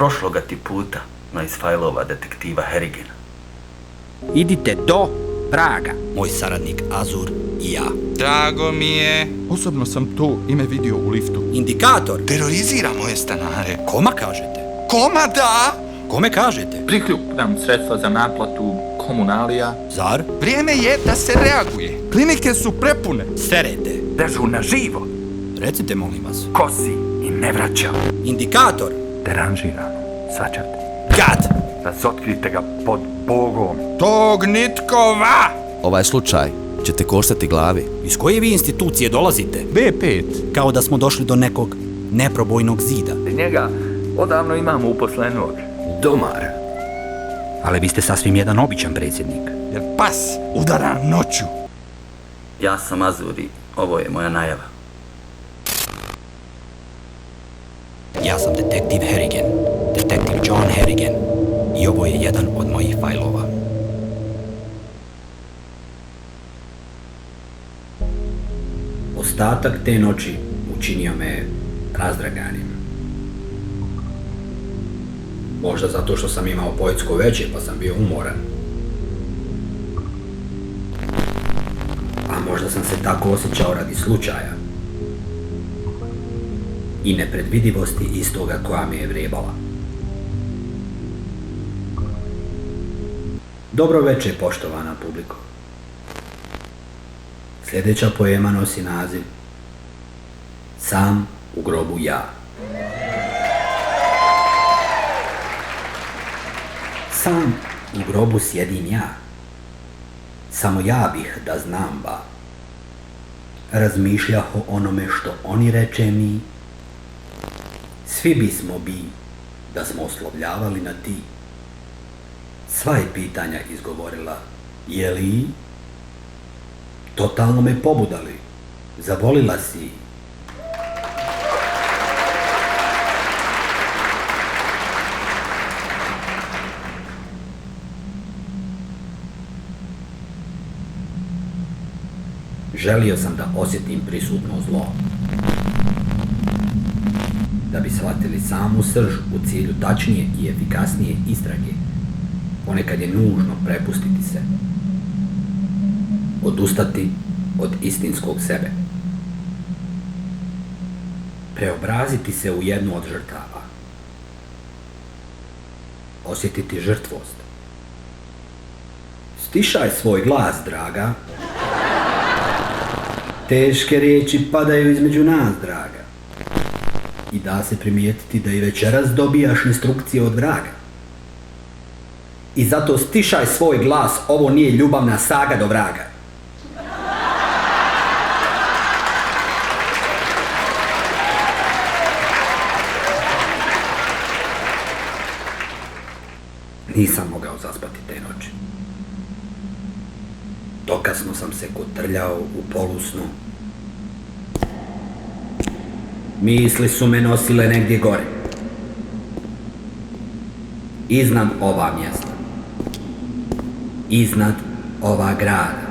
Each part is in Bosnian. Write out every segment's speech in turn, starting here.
prošloga ti puta, no iz fajlova detektiva Harrigana. Idite do Praga. Moj saradnik Azur i ja. Drago mi je. Osobno sam to ime vidio u liftu. Indikator. Terorizira moje stanare. Koma kažete? Koma da? Kome kažete? Prikupljam sredstva za naplatu komunalija. Zar? Vrijeme je da se reaguje. Klinike su prepune. Serete. Dežurna živo, Recite, molim vas. kosi i ne vraća. Indikator. Deranžirano, svačate. Gad. Razotkrijte ga pod Bogom. Tog nitkova! Ovaj slučaj će te koštati glavi. Iz koje vi institucije dolazite? B5. Kao da smo došli do nekog neprobojnog zida. Njega odavno imamo uposlenog. Domar. Ali vi ste sasvim jedan običan predsjednik. Jer pas udara noću. Ja sam Azuri, ovo je moja najava. Ja sam detektiv Harrigan. Detektiv John Harrigan. I ovo je jedan od mojih fajlova. Ostatak te noći učinio me razdraganim. Možda zato što sam imao poetsko veće pa sam bio umoran. A možda sam se tako osjećao radi slučaja i nepredvidivosti istoga koja me je vrebala. Dobro večer, poštovana publiko. Sljedeća poema nosi naziv Sam u grobu ja. Sam u grobu sjedim ja. Samo ja bih da znam ba. Razmišljah o onome što oni reče mi. Svi bismo bi da smo oslovljavali na ti. Sva je pitanja izgovorila. Je li? Totalno me pobudali. Zavolila si. Želio sam da osjetim prisutno zlo. Da bi shvatili samu srž u cilju tačnije i efikasnije istrage, ponekad je nužno prepustiti se. Odustati od istinskog sebe. Preobraziti se u jednu od žrtava. Osjetiti žrtvost. Stišaj svoj glas, draga. Teške riječi padaju između nas, draga. I da se primijetiti da i večeras dobijaš instrukcije od vraga. I zato stišaj svoj glas, ovo nije ljubavna saga do vraga. Nisam mogao zaspati te noći. Dokasno sam se kotrljao u polusnu. Misli su me nosile negdje gore. Iznad ova mjesta. Iznad ova grada.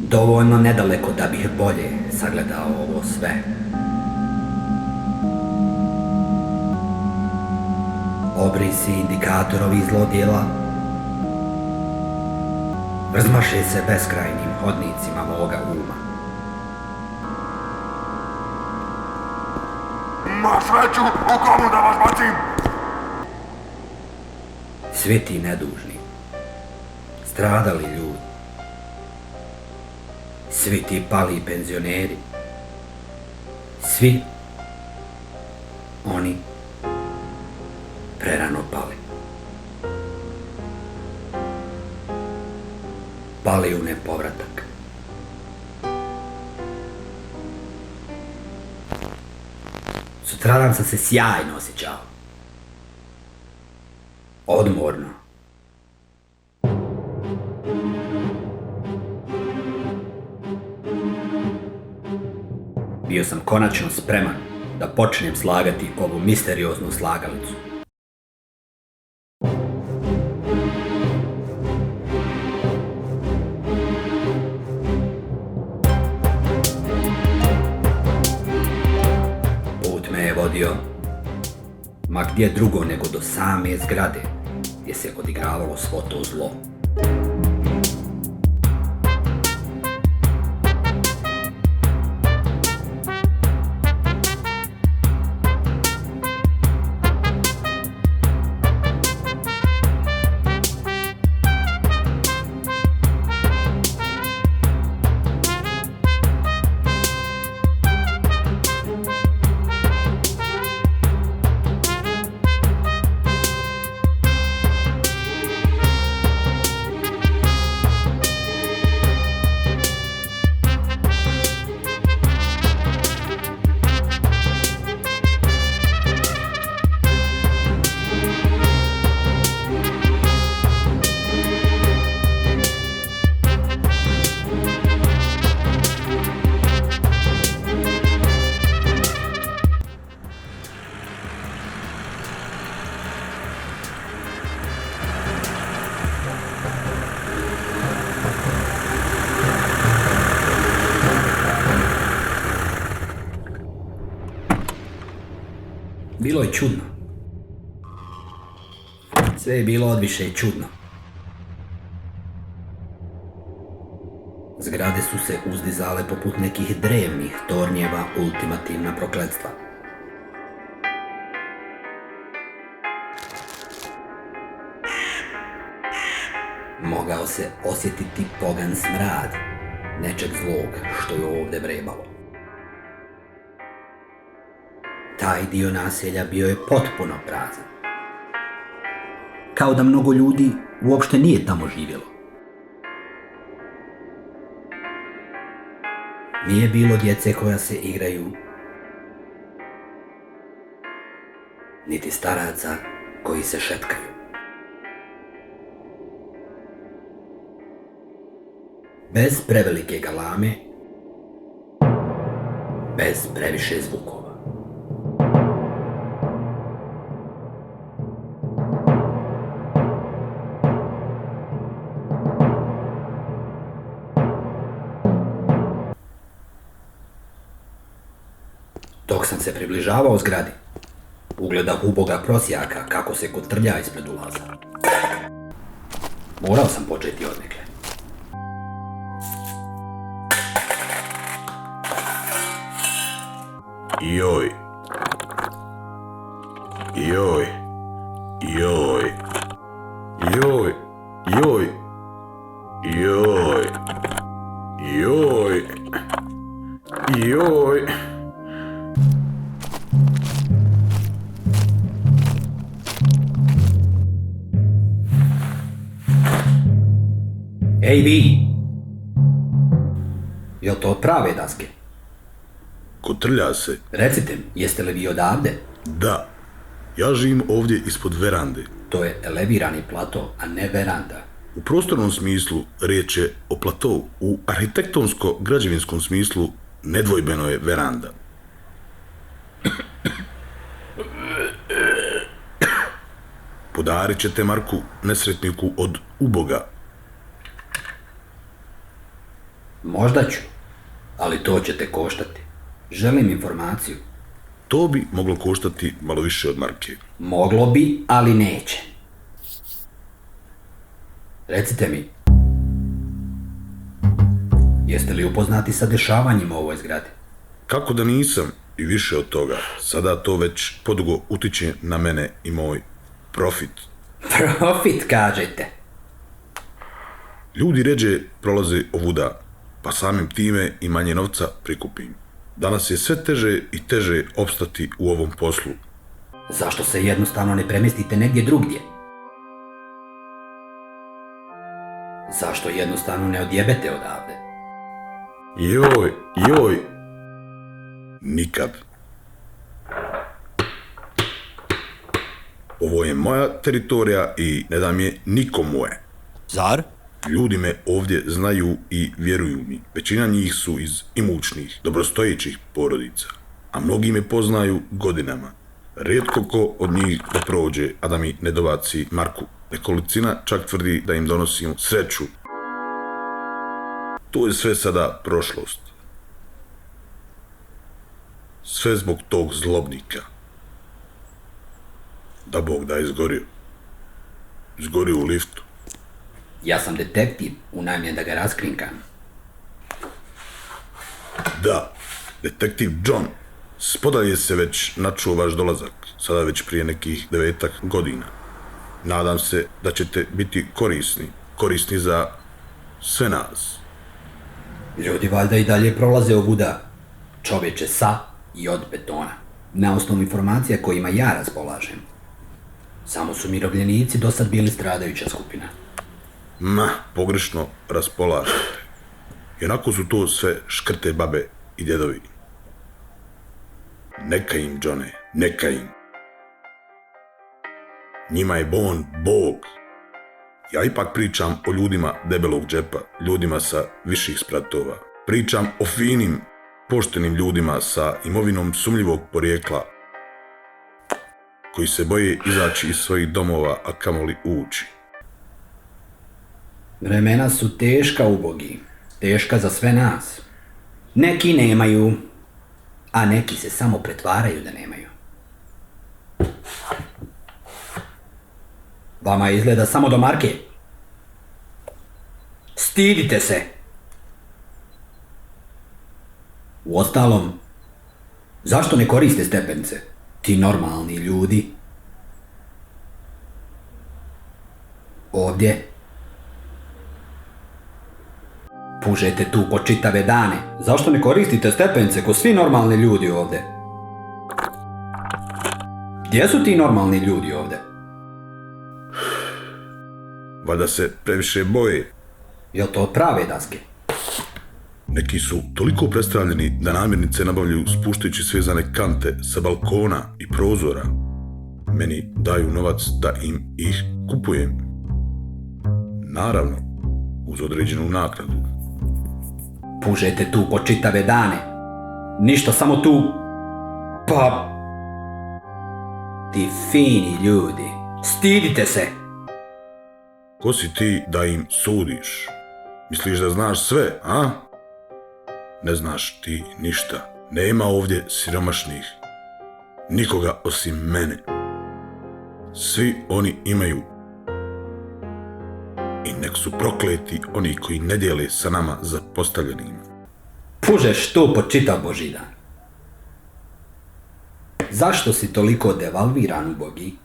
Dovoljno nedaleko da bih bolje sagledao ovo sve. Obrisi indikatorovih zlodjela razmaše se beskrajnim hodnicima moga uma. Ma sreću, u komu da vas bacim? Svi ti nedužni, stradali ljudi, svi ti pali penzioneri, svi oni prerano pali. Pali u nepovratak. Sutradan sam se sjajno osjećao. Odmorno. Bio sam konačno spreman da počnem slagati ovu misterioznu slagalicu. Put me je vodio Ma gdje drugo nego do same zgrade gdje se odigravalo svo to zlo. Bilo je čudno. Sve je bilo odviše čudno. Zgrade su se uzdizale poput nekih drevnih tornjeva ultimativna prokletstva. Mogao se osjetiti pogan smrad nečeg zlog što je ovdje vrebalo. Taj dio naselja bio je potpuno prazan. Kao da mnogo ljudi uopšte nije tamo živjelo. Nije bilo djece koja se igraju, niti staraca koji se šepkaju. Bez prevelike galame, bez previše zvukova. Dok sam se približavao zgradi, ugledao uboga prosjaka kako se kotrlja ispred ulaza. Morao sam početi odnekle. Joj. Joj. Joj. Joj. Joj. Joj. Joj. Joj. Ej vi! Jel to od prave daske? Kotrlja se. Recite mi, jeste li vi odavde? Da. Ja živim ovdje ispod verande. To je elevirani plato, a ne veranda. U prostornom smislu riječ je o platovu. U arhitektonsko-građevinskom smislu nedvojbeno je veranda. Podarit ćete Marku nesretniku od uboga. Možda ću, ali to će te koštati. Želim informaciju. To bi moglo koštati malo više od marke. Moglo bi, ali neće. Recite mi, jeste li upoznati sa dešavanjima u ovoj zgradi? Kako da nisam i više od toga. Sada to već podugo utiče na mene i moj profit. Profit, kažete. Ljudi ređe prolaze ovuda, pa samim time i manje novca prikupim. Danas je sve teže i teže opstati u ovom poslu. Zašto se jednostavno ne premjestite negdje drugdje? Zašto jednostavno ne odjebete odavde? Joj, joj. Nikad. Ovo je moja teritorija i ne dam je nikomu je. Zar? Ljudi me ovdje znaju i vjeruju mi. Većina njih su iz imućnih, dobrostojećih porodica, a mnogi me poznaju godinama. Rijetko ko od njih da prođe, a da mi ne dobaci Marku. Nekolicina čak tvrdi da im donosim sreću. To je sve sada prošlost. Sve zbog tog zlobnika. Da Bog da izgorio. Izgorio u liftu. Ja sam detektiv, unajmljen da ga raskrinkam. Da, detektiv John. Spodalje se već načuo vaš dolazak, sada već prije nekih 9 godina. Nadam se da ćete biti korisni za sve nas. Ljudi valjda i dalje prolaze ovuda, čovječe sa i od betona. Na osnovu informacija kojima ja raspolažem. Samo su mirovljenici do sad bili stradajuća skupina. Pogrešno raspolažete. Jednako su to sve škrte babe i djedovi. Neka im, Johne, neka im. Njima je on Bog. Ja ipak pričam o ljudima debelog džepa, ljudima sa viših spratova. Pričam o finim, poštenim ljudima sa imovinom sumnjivog porijekla, koji se boje izaći iz svojih domova, a kamoli ući. Vremena su teška, ubogi. Teška za sve nas. Neki nemaju, a neki se samo pretvaraju da nemaju. Vama izgleda samo do marke. Stidite se! Uostalom, zašto ne koriste stepence? Ti normalni ljudi. Ovdje. Pužete tu po čitave dane. Zašto ne koristite stepence ko svi normalni ljudi ovdje? Gdje su ti normalni ljudi ovdje? Valjda se previše boje. Jel to od prave daske? Neki su toliko prestravljeni da namirnice nabavljaju spuštajući svezane kante sa balkona i prozora. Meni daju novac da im ih kupujem. Naravno, uz određenu naknadu. Pužete tu po čitave dane. Ništa, samo tu. Pa... Ti fini ljudi. Stidite se! Ko si ti da im sudiš? Misliš da znaš sve, a? Ne znaš ti ništa. Nema ovdje siromašnih. Nikoga osim mene. Svi oni imaju. I nek su prokleti oni koji ne dijele sa nama zapostavljenima. Pužeš tu po čitav Božji dan. Zašto si toliko devalviran, ubogi?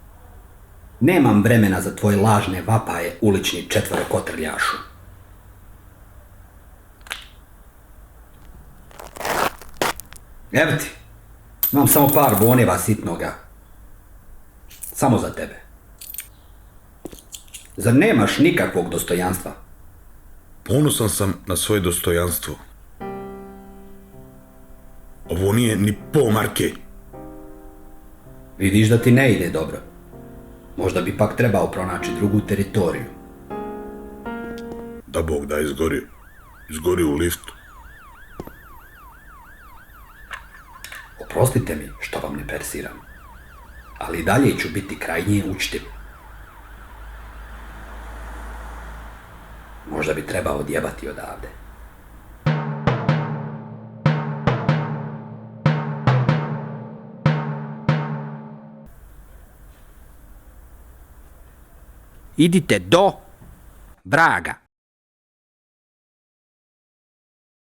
Nemam vremena za tvoje lažne vapaje, ulični četvorokotrljašu. Evo ti, imam samo par boneva sitnoga. Samo za tebe. Zar nemaš nikakvog dostojanstva? Ponosan sam na svoje dostojanstvo. Ovo nije ni pol marke. Vidiš da ti ne ide dobro. Možda bi pak trebao pronaći drugu teritoriju. Da Bog da izgorio. Izgorio u liftu. Oprostite mi što vam ne persiram, ali i dalje ću biti krajnje učtiv. Možda bi trebao odjebati odavde. Idite do vraga.